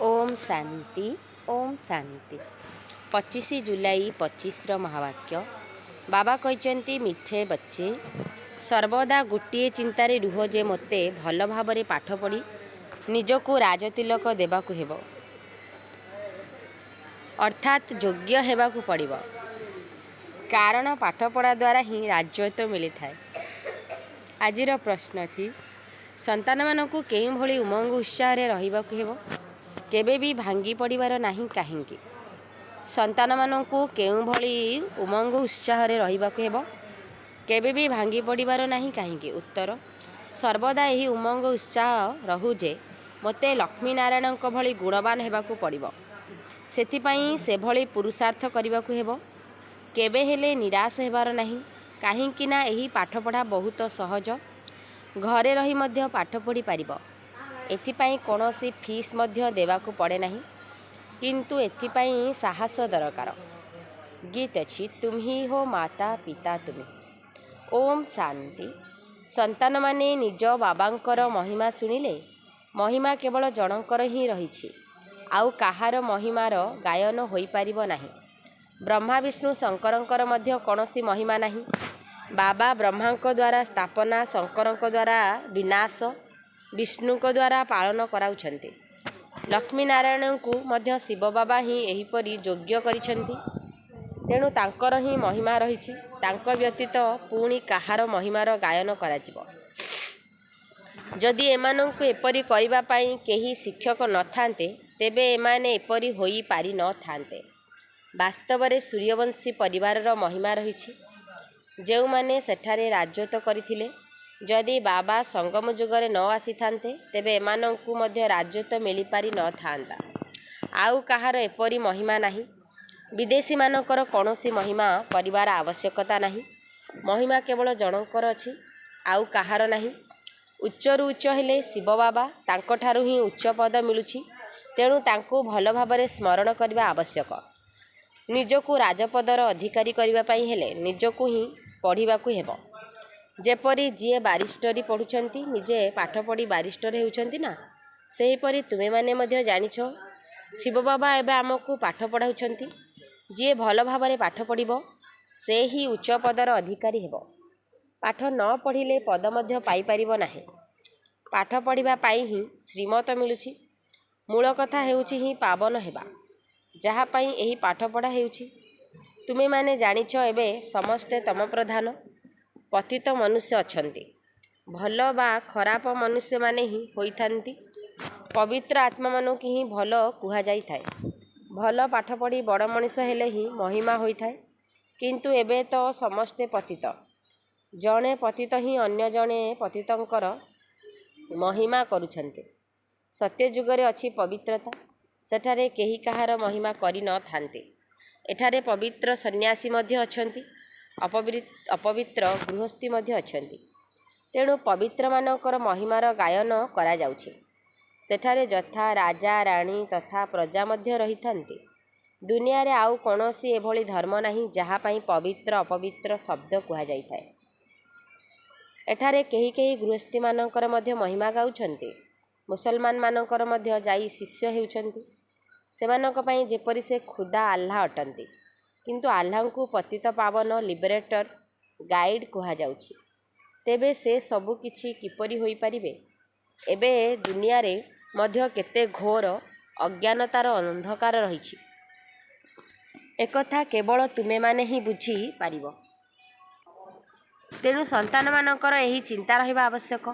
ओम शांति ओम शांति 25 जुलाई 25 महावाक्य बाबा कहते मिठे बच्चे सर्वदा गोटे चिंतार रुह जे मते भल भाव पाठ पढ़ी निजको राजतिलक देवाकू हेब अर्थात योग्य हेबाकू पड़िब। कारण पाठपढ़ा द्वारा ही राज्यत्व मिली थाए। आजिर प्रश्न अछि संतान मानकू केउ भली उमंग उत्साह रहिबाकू हेब केबे भी भांगी पड़िबार नाही काहेकि। संतान मानकू केउ भली उमंग उत्साह रहिबाकू हेब केबे भी भांगी पड़िबार नाही काहेकि। उत्तर सर्वदा एही उमंग उत्साह रहू जे मते लक्ष्मी नारायणक भली गुणवान हेबाकू पड़िब। सेथिपाई से भली पुरुषार्थ करिबाकू हेब केबे हेले निराश हेबार नाही काहेकि ना एही पाठपढ़ा बहुत सहज। घरे रही मध्य पाठ पढ़ी पारिब। एथिपाई कोनोसी फीस मध्य देवाकू पड़े नाही किंतु एथिपाई साहस दरकार। गीत अछि तुम्ही हो माता पिता तुम्ही। ओम शांति। संतान माने निज बाबांकर महिमा सुनिले महिमा केवल जनकर ही रहिछि आउ काहार महिमार गायन होई पारिबो नाही। ब्रह्मा विष्णु शंकरंकर मध्य कोनोसी महिमा नाही। बाबा ब्रह्मांक द्वारा स्थापना शंकरंक द्वारा विनाश विष्णुक द्वारा पालन कराउछन्ति। लक्ष्मी नारायण को मध्य शिव बाबा ही एहीपरि योग्य करिछन्ति तेणु तांकर ही महिमा रहिछि। तांक व्यतीत पुणी काहार महिमार गायन कराजिब। जदि एमानंकु एपरि करिबा पई केही शिक्षक न थान्ते तेबे एमाने एपरि होई पारि न थान्ते। वास्तव रे सूर्यवंशी परिवारर महिमा रहिछि जेउ माने सेठारे राजत्व करिथिले। जदि बाबा संगम जुगरे न आसी थान्ते तेबे एमानंकु मध्य राजत्व मिली पारि न थान्ता। आउ काहार एपरि महिमा नाही। विदेशी मानकर कोनोसी महिमा परिवार आवश्यकता नाही। महिमा केवल जनकर अछि आउ काहार नाही। उच्चरु उच्च हेले शिव बाबा तांकठारु ही उच्च पद मिलुछि तेणु तांकु भल भाबरे स्मरण करिबा आवश्यक। निजको राजपदर अधिकारी करिबा पई हेले निजको ही पढ़िबाकू हेब। जेपरि जिए बारिस्टरी पढ़ुछन्ति निजे पाठ पढ़ी बारिस्टर हेउछन्ति ना सेहीपरि तुमे माने मध्य जानिछो शिव बाबा एबे आमको पाठ पढ़ाउछन्ति। जिए भल भाबरे पाठ पढ़िबो से ही उच्च पदर अधिकारी हेब। पाठ न पढ़िले पद मध्य पाई पारिबो नाही। पाठ पढ़िबा पाई ही श्रीमत मिलुछि। मूल कथा हेउछि ही पावन हेबा जहा पाई एही पाठ पढ़ा हेउछि। तुमे माने जानिछो एबे समस्ते तम प्रधान पतित मनुष्य अछन्ति। भल बा खराप मनुष्य माने ही होइथान्ति। पवित्र आत्मा मानू की ही भल कुहा जाई थाए। भल पाठ पढ़ी बड़ मनीष हेले ही महिमा होइथाए किंतु एबे तो समस्ते पतित। जणे पतित ही अन्य जणे पतितंकर महिमा करुछन्ति। सत्य जुगरे अछि पवित्रता सेठारे केही काहार महिमा करि न थान्ते। एठारे पवित्र सन्यासी मध्य अछन्ति अपवित्र गृहस्थी मध्य अछन्ति तेणु पवित्र मानकर महिमार गायन करा जाउछि। सेठारे यथा राजा राणी तथा प्रजा मध्य रहिथान्ति। दुनिया रे आउ कोनोसी एभली धर्म नाही जहा पई पवित्र अपवित्र शब्द कुहा जाई थाए। एठारे केही केही गृहस्थी मानकर मध्य महिमा गाउछन्ति। मुसलमान मानकर मध्य जाई शिष्य हेउछन्ति। सेमानक पई जेपरि से खुदा आल्लाह अटन्ति किंतु आल्लाह को पतित पावन लिबरेटर गाइड कुहा जाउछि। तेबे से सबु किछि किपरि होई पारिबे। एबे दुनिया रे मध्य केते घोर अज्ञानतार अंधकार रहिछि एकथा केवल तुमे माने ही बुझी पारिबो। तेणु संतान मानकर एही चिंता रहिबा आवश्यक।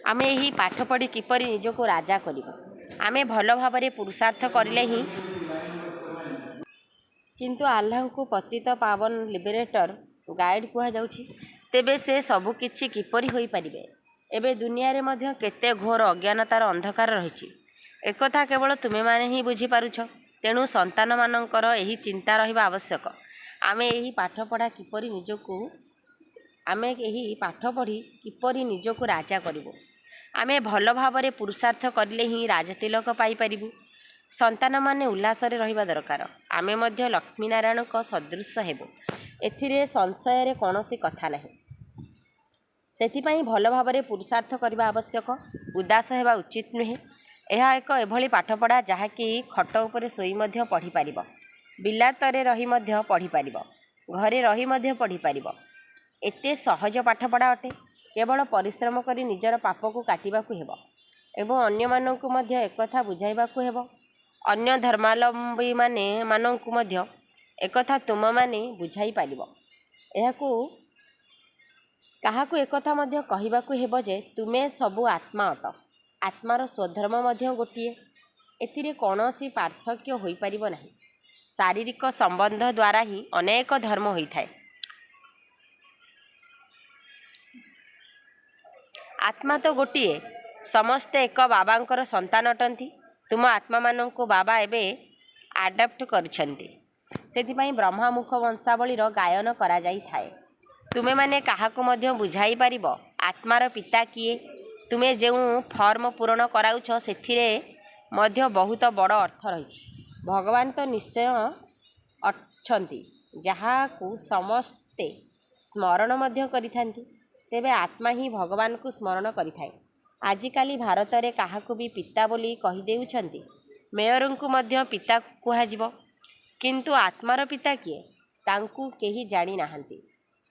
आमे एही पाठ पढ़ी किपरि निजको राजा करिबो। आमे भल भाबरे पुरुषार्थ करिले ही किंतु आल्लाह को पतित पावन लिबरेटर गाइड कुहा जाउछि। तेबे से सबु किछि किपरि होई पारिबे। एबे दुनिया रे मध्य केते घोर अज्ञानतार अंधकार रहिछि एकथा केवल तुमे माने ही बुझी पारुछ। तेणु संतान मानकर एही चिंता रहिबा आवश्यक। आमे एही पाठ पढ़ा किपरि निजको राजा करिबो। आमे भल भाबरे पुरुषार्थ करिले ही राजतिलक पाई पारिबु। संतान माने उल्लास रे रहिबा दरकार। आमे मध्य लक्ष्मी नारायण को सदृश हेबो एथिरे संशय रे कोनोसी कथा नाही। सेथिपाई भल भाबरे पुरुषार्थ करिबा आवश्यक। उदास हेबा उचित नुहे। ଏହା ଏକ ଏଭଳି ପାଠପଢ଼ା ଯାହାକି ଖଟ ଉପରେ ଶୋଇ ମଧ୍ୟ ପଢ଼ିପାରିବ, ବିଲାତରେ ରହି ମଧ୍ୟ ପଢ଼ିପାରିବ, ଘରେ ରହି ମଧ୍ୟ ପଢ଼ିପାରିବ। ଏତେ ସହଜ ପାଠପଢ଼ା ଅଟେ। କେବଳ ପରିଶ୍ରମ କରି ନିଜର ପାପକୁ କାଟିବାକୁ ହେବ ଏବଂ ଅନ୍ୟମାନଙ୍କୁ ମଧ୍ୟ ଏକଥା ବୁଝାଇବାକୁ ହେବ। ଅନ୍ୟ ଧର୍ମାବଲମ୍ବୀମାନଙ୍କୁ ମଧ୍ୟ ଏକଥା ତୁମମାନେ ବୁଝାଇ ପାରିବ। କାହାକୁ ଏକଥା ମଧ୍ୟ କହିବାକୁ ହେବ ଯେ ତୁମେ ସବୁ ଆତ୍ମା ଅଟ। ଆତ୍ମାର ସ୍ୱଧର୍ମ ମଧ୍ୟ ଗୋଟିଏ। ଏଥିରେ କୌଣସି ପାର୍ଥକ୍ୟ ହୋଇପାରିବ ନାହିଁ। ଶାରୀରିକ ସମ୍ବନ୍ଧ ଦ୍ୱାରା ହିଁ ଅନେକ ଧର୍ମ ହୋଇଥାଏ। ଆତ୍ମା ତ ଗୋଟିଏ। ସମସ୍ତେ ଏକ ବାବାଙ୍କର ସନ୍ତାନ ଅଟନ୍ତି। ତୁମ ଆତ୍ମାମାନଙ୍କୁ ବାବା ଏବେ ଆଡପ୍ଟ କରିଛନ୍ତି। ସେଥିପାଇଁ ବ୍ରହ୍ମାମୁଖ ବଂଶାବଳୀର ଗାୟନ କରାଯାଇଥାଏ। ତୁମେମାନେ କାହାକୁ ମଧ୍ୟ ବୁଝାଇ ପାରିବ ଆତ୍ମାର ପିତା କିଏ? ତୁମେ ଯେଉଁ ଫର୍ମ ପୂରଣ କରାଉଛ ସେଥିରେ ମଧ୍ୟ ବହୁତ ବଡ଼ ଅର୍ଥ ରହିଛି। ଭଗବାନ ତ ନିଶ୍ଚୟ ଅଛନ୍ତି, ଯାହାକୁ ସମସ୍ତେ ସ୍ମରଣ ମଧ୍ୟ କରିଥାନ୍ତି। ତେବେ ଆତ୍ମା ହିଁ ଭଗବାନଙ୍କୁ ସ୍ମରଣ କରିଥାଏ। ଆଜିକାଲି ଭାରତରେ କାହାକୁ ବି ପିତା ବୋଲି କହିଦେଉଛନ୍ତି। ମେୟରଙ୍କୁ ମଧ୍ୟ ପିତା କୁହାଯିବ। କିନ୍ତୁ ଆତ୍ମାର ପିତା କିଏ, ତାଙ୍କୁ କେହି ଜାଣି ନାହାନ୍ତି।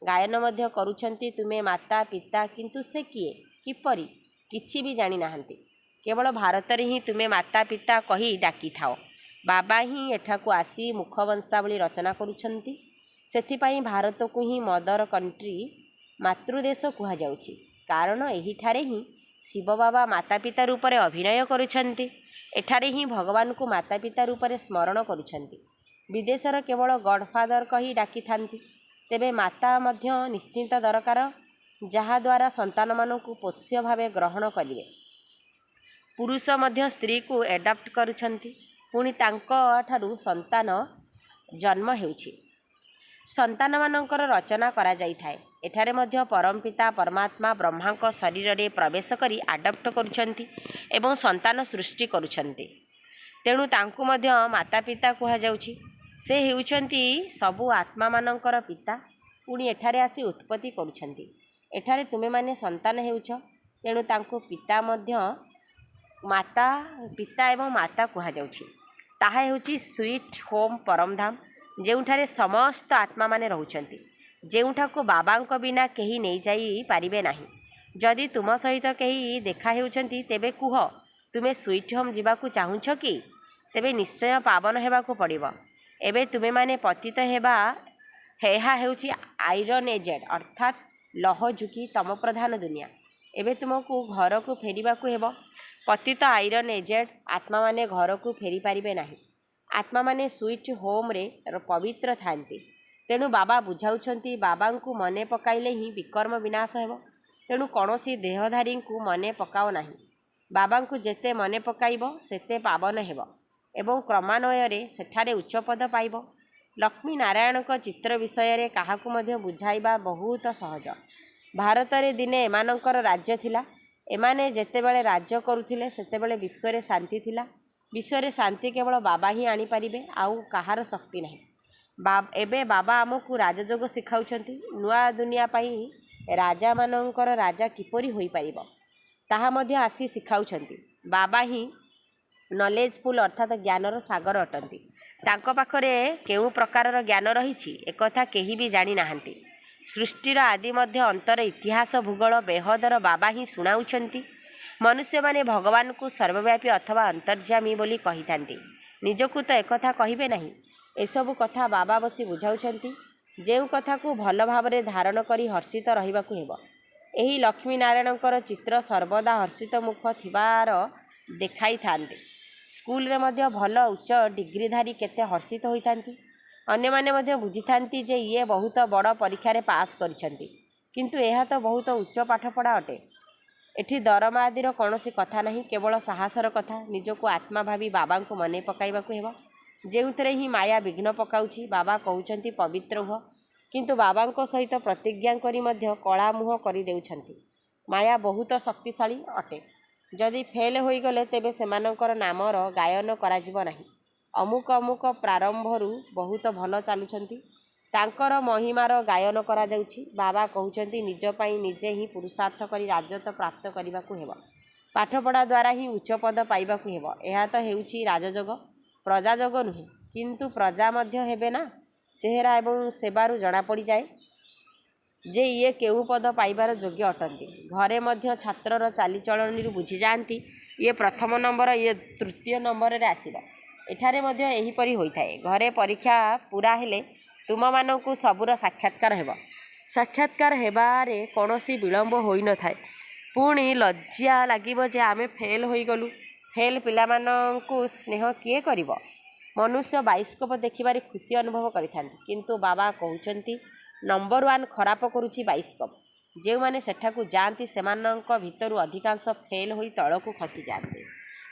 ଗାୟନ ମଧ୍ୟ କରୁଛନ୍ତି ତୁମେ ମାତା ପିତା, କିନ୍ତୁ ସେ କିଏ, କିପରି, କିଛି ବି ଜାଣିନାହାନ୍ତି। କେବଳ ଭାରତରେ ହିଁ ତୁମେ ମାତା ପିତା କହି ଡାକିଥାଅ। ବାବା ହିଁ ଏଠାକୁ ଆସି ମୁଖ ବଂଶାବଳୀ ରଚନା କରୁଛନ୍ତି। ସେଥିପାଇଁ ଭାରତକୁ ହିଁ ମଦର କଣ୍ଟ୍ରି, ମାତୃଦେଶ କୁହାଯାଉଛି। କାରଣ ଏହିଠାରେ ହିଁ ଶିବ ବାବା ମାତା ପିତା ରୂପରେ ଅଭିନୟ କରୁଛନ୍ତି। ଏଠାରେ ହିଁ ଭଗବାନଙ୍କୁ ମାତା ପିତା ରୂପରେ ସ୍ମରଣ କରୁଛନ୍ତି। ବିଦେଶର କେବଳ ଗଡ଼ଫାଦର କହି ଡାକିଥାନ୍ତି। ତେବେ ମାତା ମଧ୍ୟ ନିଶ୍ଚିତ ଦରକାର, ଯାହାଦ୍ୱାରା ସନ୍ତାନମାନଙ୍କୁ ପୋଷ୍ୟ ଭାବେ ଗ୍ରହଣ କରିବେ। ପୁରୁଷ ମଧ୍ୟ ସ୍ତ୍ରୀକୁ ଆଡପ୍ଟ କରୁଛନ୍ତି, ପୁଣି ତାଙ୍କଠାରୁ ସନ୍ତାନ ଜନ୍ମ ହେଉଛି। ସନ୍ତାନମାନଙ୍କର ରଚନା କରାଯାଇଥାଏ। ଏଠାରେ ମଧ୍ୟ ପରମପିତା ପରମାତ୍ମା ବ୍ରହ୍ମାଙ୍କ ଶରୀରରେ ପ୍ରବେଶ କରି ଆଡପ୍ଟ କରୁଛନ୍ତି ଏବଂ ସନ୍ତାନ ସୃଷ୍ଟି କରୁଛନ୍ତି। ତେଣୁ ତାଙ୍କୁ ମଧ୍ୟ ମାତା ପିତା କୁହାଯାଉଛି। ସେ ହେଉଛନ୍ତି ସବୁ ଆତ୍ମାମାନଙ୍କର ପିତା, ପୁଣି ଏଠାରେ ଆସି ଉତ୍ପତ୍ତି କରୁଛନ୍ତି। ଏଠାରେ ତୁମେମାନେ ସନ୍ତାନ ହେଉଛ, ତେଣୁ ତାଙ୍କୁ ପିତା ଏବଂ ମାତା କୁହାଯାଉଛି। ତାହା ହେଉଛି ସୁଇଟ୍ ହୋମ୍ ପରମଧାମ, ଯେଉଁଠାରେ ସମସ୍ତ ଆତ୍ମାମାନେ ରହୁଛନ୍ତି, ଯେଉଁଠାକୁ ବାବାଙ୍କ ବିନା କେହି ନେଇଯାଇ ପାରିବେ ନାହିଁ। ଯଦି ତୁମ ସହିତ କେହି ଦେଖା ହେଉଛନ୍ତି, ତେବେ କୁହ ତୁମେ ସୁଇଟ୍ ହୋମ୍ ଯିବାକୁ ଚାହୁଁଛ କି? ତେବେ ନିଶ୍ଚୟ ପାବନ ହେବାକୁ ପଡ଼ିବ। ଏବେ ତୁମେମାନେ ପତିତ ହେବା। ଏହା ହେଉଛି ଆଇରନ୍ ଏଜେଡ୍ ଅର୍ଥାତ୍ ଲହଯୁଗୀ ତମପ୍ରଧାନ ଦୁନିଆ। ଏବେ ତୁମକୁ ଘରକୁ ଫେରିବାକୁ ହେବ। ପତିତ ଆଇରନ୍ ଏଜେଡ୍ ଆତ୍ମାମାନେ ଘରକୁ ଫେରିପାରିବେ ନାହିଁ। ଆତ୍ମାମାନେ ସୁଇଟ୍ ହୋମ୍ରେ ପବିତ୍ର ଥାନ୍ତି। ତେଣୁ ବାବା ବୁଝାଉଛନ୍ତି, ବାବାଙ୍କୁ ମନେ ପକାଇଲେ ହିଁ ବିକର୍ମ ବିନାଶ ହେବ। ତେଣୁ କୌଣସି ଦେହଧାରୀଙ୍କୁ ମନେ ପକାଅ ନାହିଁ। ବାବାଙ୍କୁ ଯେତେ ମନେ ପକାଇବ ସେତେ ପାବନ ହେବ ଏବଂ କ୍ରମାନ୍ୱୟରେ ସେଠାରେ ଉଚ୍ଚପଦ ପାଇବ। ଲକ୍ଷ୍ମୀ ନାରାୟଣଙ୍କ ଚିତ୍ର ବିଷୟରେ କାହାକୁ ମଧ୍ୟ ବୁଝାଇବା ବହୁତ ସହଜ। ଭାରତରେ ଦିନେ ଏମାନଙ୍କର ରାଜ୍ୟ ଥିଲା। ଏମାନେ ଯେତେବେଳେ ରାଜ୍ୟ କରୁଥିଲେ ସେତେବେଳେ ବିଶ୍ୱରେ ଶାନ୍ତି ଥିଲା। ବିଶ୍ୱରେ ଶାନ୍ତି କେବଳ ବାବା ହିଁ ଆଣିପାରିବେ, ଆଉ କାହାର ଶକ୍ତି ନାହିଁ। ଏବେ ବାବା ଆମକୁ ରାଜଯୋଗ ଶିଖାଉଛନ୍ତି। ନୂଆ ଦୁନିଆ ପାଇଁ ରାଜାମାନଙ୍କର ରାଜା କିପରି ହୋଇପାରିବ, ତାହା ମଧ୍ୟ ଆସି ଶିଖାଉଛନ୍ତି। ବାବା ହିଁ ନଲେଜଫୁଲ୍ ଅର୍ଥାତ୍ ଜ୍ଞାନର ସାଗର ଅଟନ୍ତି। ତାଙ୍କ ପାଖରେ କେଉଁ ପ୍ରକାରର ଜ୍ଞାନ ରହିଛି, ଏକଥା କେହି ବି ଜାଣିନାହାନ୍ତି। ସୃଷ୍ଟିର ଆଦି ମଧ୍ୟ ଅନ୍ତର ଇତିହାସ ଭୂଗୋଳ ବେହଦର ବାବା ହିଁ ଶୁଣାଉଛନ୍ତି। ମନୁଷ୍ୟମାନେ ଭଗବାନଙ୍କୁ ସର୍ବବ୍ୟାପୀ ଅଥବା ଅନ୍ତର୍ଯ୍ୟାମୀ ବୋଲି କହିଥାନ୍ତି। ନିଜକୁ ତ ଏକଥା କହିବେ ନାହିଁ। ଏସବୁ କଥା ବାବା ବସି ବୁଝାଉଛନ୍ତି। ଯେଉଁ କଥାକୁ ଭଲ ଭାବରେ ଧାରଣ କରି ହର୍ଷିତ ରହିବାକୁ ହେବ। ଏହି ଲକ୍ଷ୍ମୀନାରାୟଣଙ୍କର ଚିତ୍ର ସର୍ବଦା ହର୍ଷିତ ମୁଖ ଥିବାର ଦେଖାଇଥାନ୍ତି। ସ୍କୁଲରେ ମଧ୍ୟ ଭଲ ଉଚ୍ଚ ଡିଗ୍ରୀଧାରୀ କେତେ ହର୍ଷିତ ହୋଇଥାନ୍ତି। ଅନ୍ୟମାନେ ମଧ୍ୟ ବୁଝିଥାନ୍ତି ଯେ ଇଏ ବହୁତ ବଡ଼ ପରୀକ୍ଷାରେ ପାସ୍ କରିଛନ୍ତି। କିନ୍ତୁ ଏହା ତ ବହୁତ ଉଚ୍ଚ ପାଠପଢ଼ା ଅଟେ। ଏଠି ଦରମା ଆଦିର କୌଣସି କଥା ନାହିଁ, କେବଳ ସାହସର କଥା। ନିଜକୁ ଆତ୍ମା ଭାବି ବାବାଙ୍କୁ ମନେ ପକାଇବାକୁ ହେବ। ଯେଉଁଥିରେ ହିଁ ମାୟା ବିଘ୍ନ ପକାଉଛି। ବାବା କହୁଛନ୍ତି ପବିତ୍ର ହୁଅ, କିନ୍ତୁ ବାବାଙ୍କ ସହିତ ପ୍ରତିଜ୍ଞା କରି ମଧ୍ୟ କଳା ମୁହଁ କରିଦେଉଛନ୍ତି। ମାୟା ବହୁତ ଶକ୍ତିଶାଳୀ ଅଟେ। ଯଦି ଫେଲ୍ ହୋଇଗଲେ ତେବେ ସେମାନଙ୍କର ନାମର ଗାୟନ କରାଯିବ ନାହିଁ। ଅମୁକ ଅମୁକ ପ୍ରାରମ୍ଭରୁ ବହୁତ ଭଲ ଚାଲୁଛନ୍ତି, ତାଙ୍କର ମହିମାର ଗାୟନ କରାଯାଉଛି। ବାବା କହୁଛନ୍ତି ନିଜ ପାଇଁ ନିଜେ ହିଁ ପୁରୁଷାର୍ଥ କରି ରାଜତ୍ୱ ପ୍ରାପ୍ତ କରିବାକୁ ହେବ। ପାଠପଢ଼ା ଦ୍ୱାରା ହିଁ ଉଚ୍ଚ ପଦ ପାଇବାକୁ ହେବ। ଏହା ତ ହେଉଛି ରାଜଯୋଗ, ପ୍ରଜାଯୋଗ ନୁହେଁ। କିନ୍ତୁ ପ୍ରଜା ମଧ୍ୟ ହେବେ ନା। ଚେହେରା ଏବଂ ସେବାରୁ ଜଣାପଡ଼ିଯାଏ ଯେ ଇଏ କେଉଁ ପଦ ପାଇବାର ଯୋଗ୍ୟ ଅଟନ୍ତି। ଘରେ ମଧ୍ୟ ଛାତ୍ରର ଚାଲିଚଳଣିରୁ ବୁଝିଯାଆନ୍ତି ଇଏ ପ୍ରଥମ ନମ୍ବର, ଇଏ ତୃତୀୟ ନମ୍ବରରେ ଆସିବ। ଏଠାରେ ମଧ୍ୟ ଏହିପରି ହୋଇଥାଏ। ଘରେ ପରୀକ୍ଷା ପୁରା ହେଲେ ତୁମମାନଙ୍କୁ ସବୁର ସାକ୍ଷାତକାର ହେବ। ସାକ୍ଷାତକାର ହେବାରେ କୌଣସି ବିଳମ୍ବ ହୋଇନଥାଏ। ପୁଣି ଲଜ୍ଜା ଲାଗିବ ଯେ ଆମେ ଫେଲ୍ ହୋଇଗଲୁ। ଫେଲ୍ ପିଲାମାନଙ୍କୁ ସ୍ନେହ କିଏ କରିବ? ମନୁଷ୍ୟ ବାଇସ୍କୋପ ଦେଖିବାରେ ଖୁସି ଅନୁଭବ କରିଥାନ୍ତି। କିନ୍ତୁ ବାବା କହୁଛନ୍ତି ନମ୍ବର 1 ଖରାପ କରୁଛି ବାଇସ୍କୋପ। ଯେଉଁମାନେ ସେଠାକୁ ଯାଆନ୍ତି ସେମାନଙ୍କ ଭିତରୁ ଅଧିକାଂଶ ଫେଲ୍ ହୋଇ ତଳକୁ ଖସିଯାଆନ୍ତି।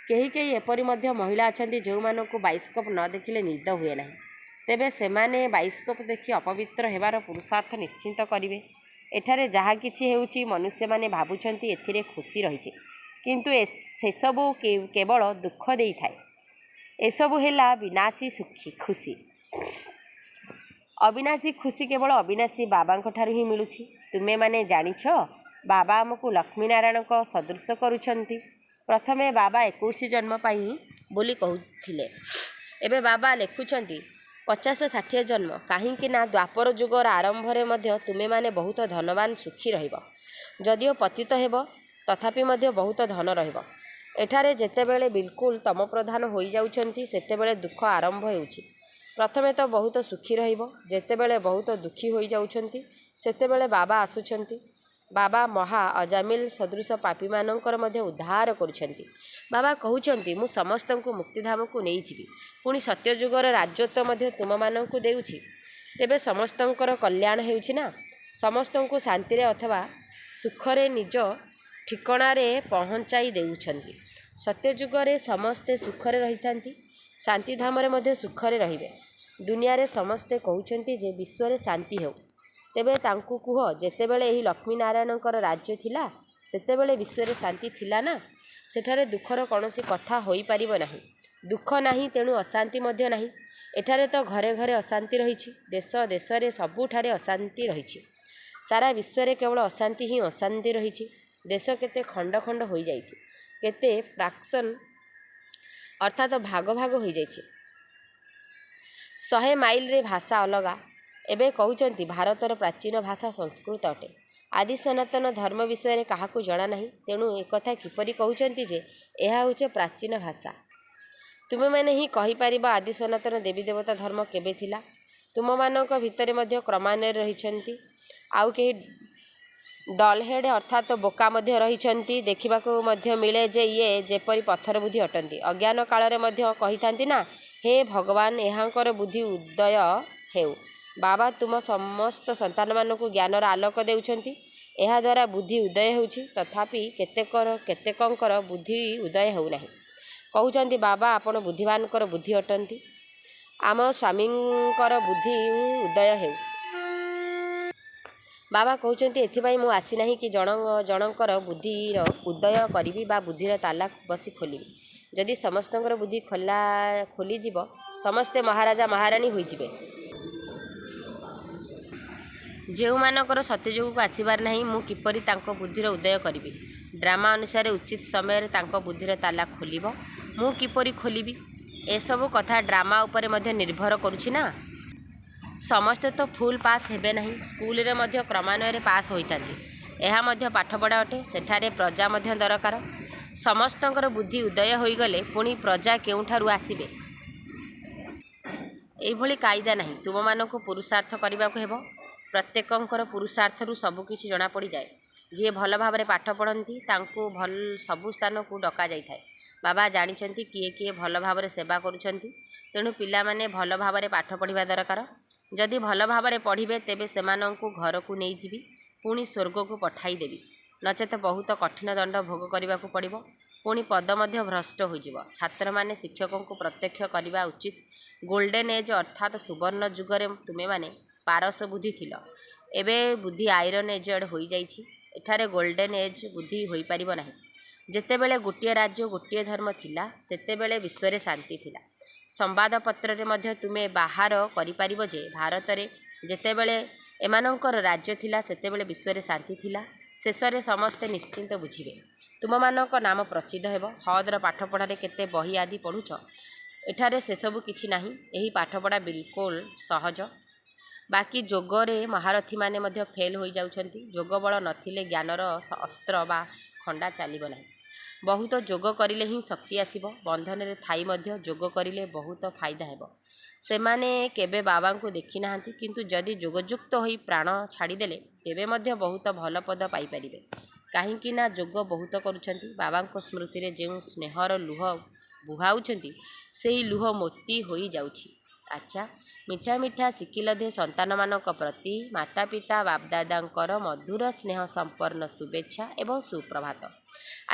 କେହି କେହି ଏପରି ମଧ୍ୟ ମହିଳା ଅଛନ୍ତି ଯେଉଁମାନଙ୍କୁ ବାଇସ୍କୋପ ନ ଦେଖିଲେ ନିଦ ହୁଏ ନାହିଁ। ତେବେ ସେମାନେ ବାଇସ୍କୋପ ଦେଖି ଅପବିତ୍ର ହେବାର ପୁରୁଷାର୍ଥ ନିଶ୍ଚିତ କରିବେ। ଏଠାରେ ଯାହା କିଛି ହେଉଛି ମନୁଷ୍ୟମାନେ ଭାବୁଛନ୍ତି ଏଥିରେ ଖୁସି ରହିଛି। କିନ୍ତୁ ସେସବୁ କେବଳ ଦୁଃଖ ଦେଇଥାଏ। ଏସବୁ ହେଲା ବିନାଶୀ ଖୁସି। ଅବିନାଶୀ ଖୁସି କେବଳ ଅବିନାଶୀ ବାବାଙ୍କ ଠାରୁ ହିଁ ମିଳୁଛି। ତୁମେମାନେ ଜାଣିଛ ବାବା ଆମକୁ ଲକ୍ଷ୍ମୀନାରାୟଣଙ୍କ ସଦୃଶ କରୁଛନ୍ତି। ପ୍ରଥମେ ବାବା 21 ଜନ୍ମ ପାଇଁ ବୋଲି କହୁଥିଲେ। ଏବେ ବାବା ଲେଖୁଛନ୍ତି 50-60 ଜନ୍ମ। କାହିଁକି ନା ଦ୍ୱାପର ଯୁଗର ଆରମ୍ଭରେ ମଧ୍ୟ ତୁମେମାନେ ବହୁତ ଧନବାନ ସୁଖୀ ରହିବ। ଯଦିଓ ପତିତ ହେବ ତଥାପି ମଧ୍ୟ ବହୁତ ଧନ ରହିବ। ଏଠାରେ ଯେତେବେଳେ ବିଲକୁଲ ତମପ୍ରଧାନ ହୋଇଯାଉଛନ୍ତି ସେତେବେଳେ ଦୁଃଖ ଆରମ୍ଭ ହେଉଛି। ପ୍ରଥମେ ତ ବହୁତ ସୁଖୀ ରହିବ। ଯେତେବେଳେ ବହୁତ ଦୁଃଖୀ ହୋଇଯାଉଛନ୍ତି ସେତେବେଳେ ବାବା ଆସୁଛନ୍ତି। ବାବା ମହା ଅଜାମିଲ ସଦୃଶ ପାପୀମାନଙ୍କର ମଧ୍ୟ ଉଦ୍ଧାର କରୁଛନ୍ତି। ବାବା କହୁଛନ୍ତି ମୁଁ ସମସ୍ତଙ୍କୁ ମୁକ୍ତିଧାମକୁ ନେଇଯିବି। ପୁଣି ସତ୍ୟଯୁଗର ରାଜତ୍ୱ ମଧ୍ୟ ତୁମମାନଙ୍କୁ ଦେଉଛି। ତେବେ ସମସ୍ତଙ୍କର କଲ୍ୟାଣ ହେଉଛି ନା? ସମସ୍ତଙ୍କୁ ଶାନ୍ତିରେ ଅଥବା ସୁଖରେ ନିଜ ଠିକଣାରେ ପହଞ୍ଚାଇ ଦେଉଛନ୍ତି। ସତ୍ୟଯୁଗରେ ସମସ୍ତେ ସୁଖରେ ରହିଥାନ୍ତି। ଶାନ୍ତିଧାମରେ ମଧ୍ୟ ସୁଖରେ ରହିବେ। ଦୁନିଆରେ ସମସ୍ତେ କହୁଛନ୍ତି ଯେ ବିଶ୍ୱରେ ଶାନ୍ତି ହେଉ। ତେବେ ତାଙ୍କୁ କୁହ ଯେତେବେଳେ ଏହି ଲକ୍ଷ୍ମୀନାରାୟଣଙ୍କର ରାଜ୍ୟ ଥିଲା ସେତେବେଳେ ବିଶ୍ୱରେ ଶାନ୍ତି ଥିଲା ନା? ସେଠାରେ ଦୁଃଖର କୌଣସି କଥା ହୋଇପାରିବ ନାହିଁ। ଦୁଃଖ ନାହିଁ ତେଣୁ ଅଶାନ୍ତି ମଧ୍ୟ ନାହିଁ। ଏଠାରେ ତ ଘରେ ଘରେ ଅଶାନ୍ତି ରହିଛି। ଦେଶ ଦେଶରେ ସବୁଠାରେ ଅଶାନ୍ତି ରହିଛି। ସାରା ବିଶ୍ୱରେ କେବଳ ଅଶାନ୍ତି ହିଁ ଅଶାନ୍ତି ରହିଛି। ଦେଶ କେତେ ଖଣ୍ଡ ଖଣ୍ଡ ହୋଇଯାଇଛି। କେତେ ଫ୍ରାକ୍ସନ୍ ଅର୍ଥାତ୍ ଭାଗ ଭାଗ ହୋଇଯାଇଛି। 100 ମାଇଲରେ ଭାଷା ଅଲଗା। ଏବେ କହୁଛନ୍ତି ଭାରତର ପ୍ରାଚୀନ ଭାଷା ସଂସ୍କୃତ ଅଟେ। ଆଦି ସନାତନ ଧର୍ମ ବିଷୟରେ କାହାକୁ ଜଣା ନାହିଁ। ତେଣୁ ଏକଥା କିପରି କହୁଛନ୍ତି ଯେ ଏହା ହେଉଛି ପ୍ରାଚୀନ ଭାଷା? ତୁମେମାନେ ହିଁ କହିପାରିବ ଆଦି ସନାତନ ଦେବୀ ଦେବତା ଧର୍ମ କେବେ ଥିଲା? ତୁମମାନଙ୍କ ଭିତରେ ମଧ୍ୟ କ୍ରମାନ୍ୱୟରେ ରହିଛନ୍ତି ଆଉ କେହି ଡଲ୍ହେଡ୍ ଅର୍ଥାତ୍ ବୋକା ମଧ୍ୟ ରହିଛନ୍ତି। ଦେଖିବାକୁ ମଧ୍ୟ ମିଳେ ଯେ ଇଏ ଯେପରି ପଥର ବୁଦ୍ଧି ଅଟନ୍ତି। ଅଜ୍ଞାନ କାଳରେ ମଧ୍ୟ କହିଥାନ୍ତି ନା ହେ ଭଗବାନ ଏହାଙ୍କର ବୁଦ୍ଧି ଉଦୟ ହେଉ। ବାବା ତୁମ ସମସ୍ତ ସନ୍ତାନମାନଙ୍କୁ ଜ୍ଞାନର ଆଲୋକ ଦେଉଛନ୍ତି। ଏହାଦ୍ୱାରା ବୁଦ୍ଧି ଉଦୟ ହେଉଛି। ତଥାପି କେତେକଙ୍କର ବୁଦ୍ଧି ଉଦୟ ହେଉନାହିଁ। କହୁଛନ୍ତି ବାବା ଆପଣ ବୁଦ୍ଧିମାନଙ୍କର ବୁଦ୍ଧି ଅଟନ୍ତି। ଆମ ସ୍ୱାମୀଙ୍କର ବୁଦ୍ଧି ଉଦୟ ହେଉ। ବାବା କହୁଛନ୍ତି ଏଥିପାଇଁ ମୁଁ ଆସିନାହିଁ କି ଜଣଙ୍କର ବୁଦ୍ଧିର ଉଦୟ କରିବି ବା ବୁଦ୍ଧିର ତାଲା ବସି ଖୋଲିବି। ଯଦି ସମସ୍ତଙ୍କର ବୁଦ୍ଧି ଖୋଲିଯିବ ସମସ୍ତେ ମହାରାଜା ମହାରାଣୀ ହୋଇଯିବେ। ଯେଉଁମାନଙ୍କର ସତ୍ୟଯୁଗକୁ ଆସିବାର ନାହିଁ ମୁଁ କିପରି ତାଙ୍କ ବୁଦ୍ଧିର ଉଦୟ କରିବି? ଡ୍ରାମା ଅନୁସାରେ ଉଚିତ ସମୟରେ ତାଙ୍କ ବୁଦ୍ଧିର ତାଲା ଖୋଲିବ। ମୁଁ କିପରି ଖୋଲିବି? ଏସବୁ କଥା ଡ୍ରାମା ଉପରେ ମଧ୍ୟ ନିର୍ଭର କରୁଛି ନା? ସମସ୍ତେ ତ ଫୁଲ୍ ପାସ୍ ହେବେ ନାହିଁ। ସ୍କୁଲରେ ମଧ୍ୟ କ୍ରମାନ୍ୱୟରେ ପାସ୍ ହୋଇଥାନ୍ତି। ଏହା ମଧ୍ୟ ପାଠପଢ଼ା ଅଟେ। ସେଠାରେ ପ୍ରଜା ମଧ୍ୟ ଦରକାର। ସମସ୍ତଙ୍କର ବୁଦ୍ଧି ଉଦୟ ହୋଇଗଲେ ପୁଣି ପ୍ରଜା କେଉଁଠାରୁ ଆସିବେ? ଏଇଭଳି କାଇଦା ନାହିଁ। ତୁମମାନଙ୍କୁ ପୁରୁଷାର୍ଥ କରିବାକୁ ହେବ। ପ୍ରତ୍ୟେକଙ୍କର ପୁରୁଷାର୍ଥରୁ ସବୁକିଛି ଜଣାପଡ଼ିଯାଏ। ଯିଏ ଭଲ ଭାବରେ ପାଠ ପଢ଼ନ୍ତି ତାଙ୍କୁ ସବୁ ସ୍ଥାନକୁ ଡକାଯାଇଥାଏ। ବାବା ଜାଣିଛନ୍ତି କିଏ କିଏ ଭଲ ଭାବରେ ସେବା କରୁଛନ୍ତି। ତେଣୁ ପିଲାମାନେ ଭଲ ଭାବରେ ପାଠ ପଢ଼ିବା ଦରକାର। ଯଦି ଭଲ ଭାବରେ ପଢ଼ିବେ ତେବେ ସେମାନଙ୍କୁ ଘରକୁ ନେଇଯିବି। ପୁଣି ସ୍ୱର୍ଗକୁ ପଠାଇଦେବି। ନଚେତ ବହୁତ କଠିନ ଦଣ୍ଡ ଭୋଗ କରିବାକୁ ପଡ଼ିବ। ପୁଣି ପଦ ମଧ୍ୟ ଭ୍ରଷ୍ଟ ହୋଇଯିବ। ଛାତ୍ରମାନେ ଶିକ୍ଷକଙ୍କୁ ପ୍ରତ୍ୟକ୍ଷ କରିବା ଉଚିତ। ଗୋଲ୍ଡେନ୍ ଏଜ୍ ଅର୍ଥାତ୍ ସୁବର୍ଣ୍ଣ ଯୁଗରେ ତୁମେମାନେ ପାରସ ବୁଦ୍ଧି ଥିଲ। ଏବେ ବୁଦ୍ଧି ଆଇରନ୍ ଏଜେଡ୍ ହୋଇଯାଇଛି। ଏଠାରେ ଗୋଲ୍ଡେନ୍ ଏଜ୍ ବୁଦ୍ଧି ହୋଇପାରିବ ନାହିଁ। ଯେତେବେଳେ ଗୋଟିଏ ରାଜ୍ୟ ଗୋଟିଏ ଧର୍ମ ଥିଲା ସେତେବେଳେ ବିଶ୍ୱରେ ଶାନ୍ତି ଥିଲା। ସମ୍ବାଦପତ୍ରରେ ମଧ୍ୟ ତୁମେ ବାହାର କରିପାରିବ ଯେ ଭାରତରେ ଯେତେବେଳେ ଏମାନଙ୍କର ରାଜ୍ୟ ଥିଲା ସେତେବେଳେ ବିଶ୍ୱରେ ଶାନ୍ତି ଥିଲା। ଶେଷରେ ସମସ୍ତେ ନିଶ୍ଚିନ୍ତ ବୁଝିବେ। ତୁମମାନଙ୍କ ନାମ ପ୍ରସିଦ୍ଧ ହେବ। ହଦର ପାଠପଢ଼ାରେ କେତେ ବହି ଆଦି ପଢ଼ୁଛ? ଏଠାରେ ସେସବୁ କିଛି ନାହିଁ। ଏହି ପାଠପଢ଼ା ବିଲକୁଲ ସହଜ। ବାକି ଯୋଗରେ ମହାରଥୀମାନେ ମଧ୍ୟ ଫେଲ୍ ହୋଇଯାଉଛନ୍ତି। ଯୋଗ ବଳ ନଥିଲେ ଜ୍ଞାନର ଅସ୍ତ୍ର ବା ଖଣ୍ଡା ଚାଲିବ ନାହିଁ। ବହୁତ ଯୋଗ କରିଲେ ହିଁ ଶକ୍ତି ଆସିବ। ବନ୍ଧନରେ ଥାଇ ମଧ୍ୟ ଯୋଗ କରିଲେ ବହୁତ ଫାଇଦା ହେବ। ସେମାନେ କେବେ ବାବାଙ୍କୁ ଦେଖି ନାହାନ୍ତି, କିନ୍ତୁ ଯଦି ଯୋଗଯୁକ୍ତ ହୋଇ ପ୍ରାଣ ଛାଡ଼ିଦେଲେ ତେବେ ମଧ୍ୟ ବହୁତ ଭଲ ପଦ ପାଇପାରିବେ। କାହିଁକି ନା ଯୋଗ ବହୁତ କରୁଛନ୍ତି। ବାବାଙ୍କ ସ୍ମୃତିରେ ଯେଉଁ ସ୍ନେହର ଲୁହ ବୁହାଉଛନ୍ତି ସେହି ଲୁହ ମୋତି ହୋଇଯାଉଛି। ଆଚ୍ଛା, ମିଠା ମିଠା ଶିଖିଲଧେ ସନ୍ତାନମାନଙ୍କ ପ୍ରତି ମାତା ପିତା ବାପଦାଦାଙ୍କର ମଧୁର ସ୍ନେହ ସମ୍ପନ୍ନ ଶୁଭେଚ୍ଛା ଏବଂ ସୁପ୍ରଭାତ।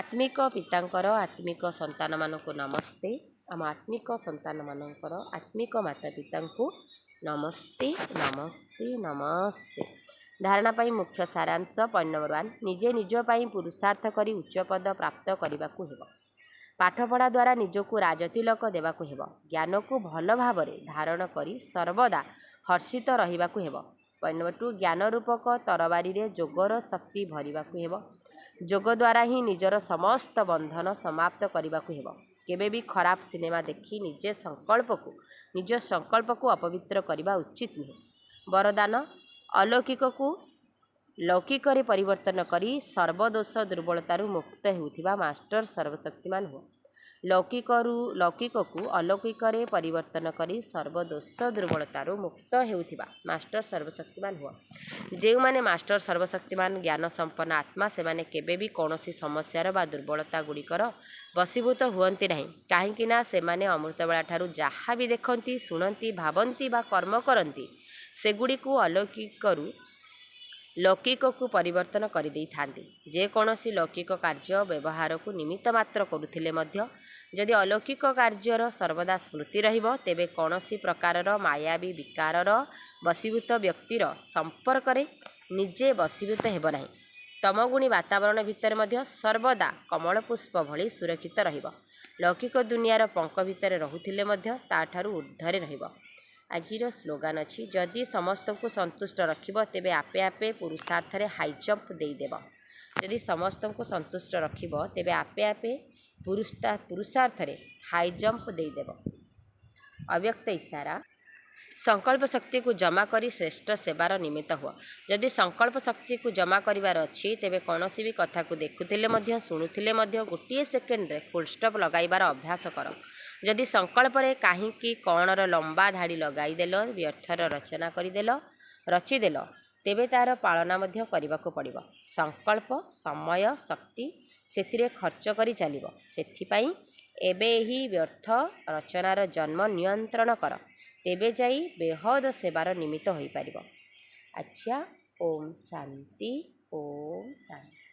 ଆତ୍ମିକ ପିତାଙ୍କର ଆତ୍ମିକ ସନ୍ତାନମାନଙ୍କୁ ନମସ୍ତେ। ଆମ ଆତ୍ମିକ ସନ୍ତାନମାନଙ୍କର ଆତ୍ମିକ ମାତା ପିତାଙ୍କୁ ନମସ୍ତେ ନମସ୍ତେ ନମସ୍ତେ। ଧାରଣା ପାଇଁ ମୁଖ୍ୟ ସାରାଂଶ। ପଏଣ୍ଟ ନମ୍ବର 1, ନିଜେ ନିଜ ପାଇଁ ପୁରୁଷାର୍ଥ କରି ଉଚ୍ଚପଦ ପ୍ରାପ୍ତ କରିବାକୁ ହେବ। ପାଠପଢ଼ା ଦ୍ୱାରା ନିଜକୁ ରାଜତିଲକ ଦେବାକୁ ହେବ। ଜ୍ଞାନକୁ ଭଲ ଭାବରେ ଧାରଣ କରି ସର୍ବଦା ହର୍ଷିତ ରହିବାକୁ ହେବ। ପଏଣ୍ଟ ନମ୍ବର 2, ଜ୍ଞାନ ରୂପକ ତରବାରୀରେ ଯୋଗର ଶକ୍ତି ଭରିବାକୁ ହେବ। ଯୋଗ ଦ୍ୱାରା ହିଁ ନିଜର ସମସ୍ତ ବନ୍ଧନ ସମାପ୍ତ କରିବାକୁ ହେବ। କେବେ ବି ଖରାପ ସିନେମା ଦେଖି ନିଜ ସଂକଳ୍ପକୁ ଅପବିତ୍ର କରିବା ଉଚିତ ନୁହେଁ। ବରଦାନ, ଅଲୌକିକକୁ ଲୌକିକରେ ପରିବର୍ତ୍ତନ କରି ସର୍ବଦୋଷ ଦୁର୍ବଳତାରୁ ମୁକ୍ତ ହେଉଥିବା ମାଷ୍ଟର ସର୍ବଶକ୍ତିମାନ ହୁଅ। ଲୌକିକକୁ ଅଲୌକିକରେ ପରିବର୍ତ୍ତନ କରି ସର୍ବଦୋଷ ଦୁର୍ବଳତାରୁ ମୁକ୍ତ ହେଉଥିବା ମାଷ୍ଟର ସର୍ବଶକ୍ତିମାନ ହୁଅ। ଯେଉଁମାନେ ମାଷ୍ଟର ସର୍ବଶକ୍ତିମାନ ଜ୍ଞାନ ସମ୍ପନ୍ନ ଆତ୍ମା, ସେମାନେ କେବେ ବି କୌଣସି ସମସ୍ୟାର ବା ଦୁର୍ବଳତା ଗୁଡ଼ିକର ବଶୀଭୂତ ହୁଅନ୍ତି ନାହିଁ। କାହିଁକି ନା ସେମାନେ ଅମୃତବେଳାଠାରୁ ଯାହା ବି ଦେଖନ୍ତି, ଶୁଣନ୍ତି, ଭାବନ୍ତି ବା କର୍ମ କରନ୍ତି ସେଗୁଡ଼ିକୁ ଅଲୌକିକରୁ ଲୌକିକକୁ ପରିବର୍ତ୍ତନ କରିଦେଇଥାନ୍ତି। ଯେକୌଣସି ଲୌକିକ କାର୍ଯ୍ୟ ବ୍ୟବହାରକୁ ନିମିତ୍ତ ମାତ୍ର କରୁଥିଲେ ମଧ୍ୟ ଯଦି ଅଲୌକିକ କାର୍ଯ୍ୟର ସର୍ବଦା ସ୍ମୃତି ରହିବ, ତେବେ କୌଣସି ପ୍ରକାରର ମାୟାବୀ ବିକାରର ବଶୀଭୂତ ବ୍ୟକ୍ତିର ସମ୍ପର୍କରେ ନିଜେ ବଶୀଭୂତ ହେବ ନାହିଁ। ତମଗୁଣୀ ବାତାବରଣ ଭିତରେ ମଧ୍ୟ ସର୍ବଦା କମଳପୁଷ୍ପ ଭଳି ସୁରକ୍ଷିତ ରହିବ। ଲୌକିକ ଦୁନିଆର ପଙ୍କ ଭିତରେ ରହୁଥିଲେ ମଧ୍ୟ ତାଠାରୁ ଊର୍ଦ୍ଧ୍ୱରେ ରହିବ। ଆଜିର ସ୍ଲୋଗାନ ଅଛି, ଯଦି ସମସ୍ତଙ୍କୁ ସନ୍ତୁଷ୍ଟ ରଖିବ ତେବେ ଆପେ ଆପେ ପୁରୁଷାର୍ଥରେ ହାଇଜମ୍ପ ଦେଇଦେବ। ଯଦି ସମସ୍ତଙ୍କୁ ସନ୍ତୁଷ୍ଟ ରଖିବ ତେବେ ଆପେ ଆପେ ପୁରୁଷାର୍ଥରେ ହାଇଜମ୍ପ ଦେଇଦେବ। ଅବ୍ୟକ୍ତ ଇସାରା। ସଂକଳ୍ପ ଶକ୍ତିକୁ ଜମା କରି ଶ୍ରେଷ୍ଠ ସେବାର ନିମିତ୍ତ ହୁଅ। ଯଦି ସଂକଳ୍ପ ଶକ୍ତିକୁ ଜମା କରିବାର ଅଛି, ତେବେ କୌଣସି ବି କଥାକୁ ଦେଖୁଥିଲେ ମଧ୍ୟ ଶୁଣୁଥିଲେ ମଧ୍ୟ ଗୋଟିଏ ସେକେଣ୍ଡରେ ଫୁଲଷ୍ଟପ୍ ଲଗାଇବାର ଅଭ୍ୟାସ କର। ଯଦି ସଂକଳ୍ପରେ କାହିଁକି କ'ଣର ଲମ୍ବା ଧାଡ଼ି ଲଗାଇଦେଲ, ବ୍ୟର୍ଥର ରଚିଦେଲ, ତେବେ ତାର ପାଳନା ମଧ୍ୟ କରିବାକୁ ପଡ଼ିବ। ସଂକଳ୍ପ, ସମୟ, ଶକ୍ତି ସେଥିରେ ଖର୍ଚ୍ଚ କରି ଚାଲିବ। ସେଥିପାଇଁ ଏବେ ଏହି ବ୍ୟର୍ଥ ରଚନାର ଜନ୍ମ ନିୟନ୍ତ୍ରଣ କର। ତେବେ ଯାଇ ବେହଦ ସେବାର ନିମିତ୍ତ ହୋଇପାରିବ। ଆଚ୍ଛା, ଓମ୍ ଶାନ୍ତି, ଓମ୍ ଶାନ୍ତି।